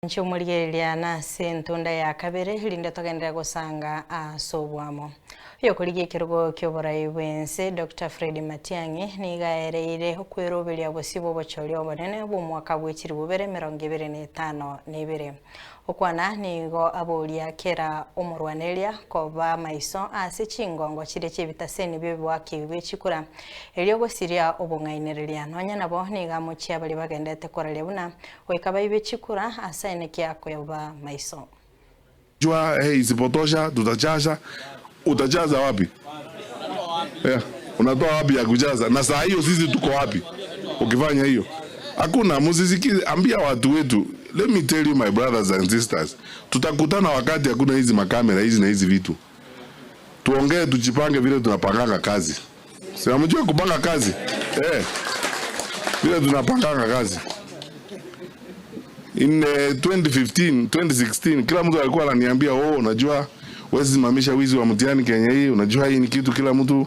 Nchumuligereria na sentunda ya kabere linde togendera gusanga asobwamo yo kuligie kirugo kyoborai bwense Dr. Fred Matiang'i nigaereire okweroberia bosibo bochori obonene bo mwaka bwechiri bubere 2025 nebere okwana nigo aboria kera omorwaneria koba maiso ase chingongo chire chibitaseni bebwaki bwechikura elio gosiria obongainereria nonya nabo niga mochia bali bagendete korale buna oikaba ibechikura asaine kiako yoba maiso jua isipotosha tutajaza. Utajaza wapi? Unatoa wapi ya kujaza? Na saa hiyo sisi tuko wapi ukifanya hiyo? Hakuna. Msisikize, ambia watu wetu. Let me tell you my brothers and sisters, tutakutana wakati hakuna hizi makamera hizi na hizi vitu. Tuongee, tujipange vile tunapanganga kazi. Sio mjua kupanga kazi? Vile tunapanganga kazi. In 2015, 2016 kila mtu alikuwa ananiambia unajua wewe simamisha wizi wa mtihani Kenya hii, unajua hii ni kitu kila mtu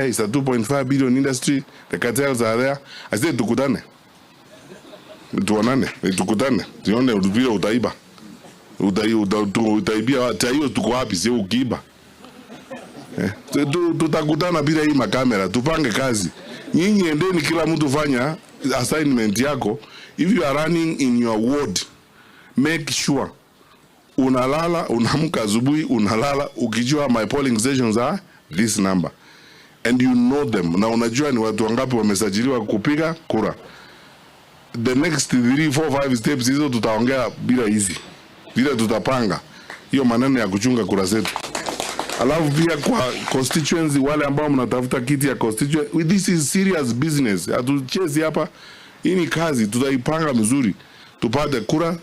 it's a 2.5 billion industry, the cartels are there. I said tukutane. Tuonane, tukutane. Tuone vile utaiba. Utaibia hiyo tuko wapi sio ukiiba. Tutakutana bila hii makamera, tupange kazi. Nyinyi endeni kila mtu fanya assignment yako. If you are running in your ward, make sure unalala, unaamka asubuhi, unalala ukijua my polling stations are this number and you know them, na unajua ni watu wangapi wamesajiliwa kupiga kura. The next 3 4 5 steps hizo tutaongea bila hizi, bila tutapanga hiyo maneno ya kuchunga kura zetu. Alafu pia kwa constituency, wale ambao mnatafuta kiti ya constituency, this is serious business. Hatuchezi hapa, hii ni kazi, tutaipanga mzuri tupate kura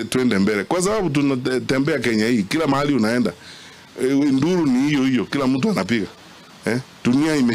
tuende mbele, kwa sababu tunatembea Kenya hii kila mahali unaenda nduru ni hiyo kila mtu anapiga. Dunia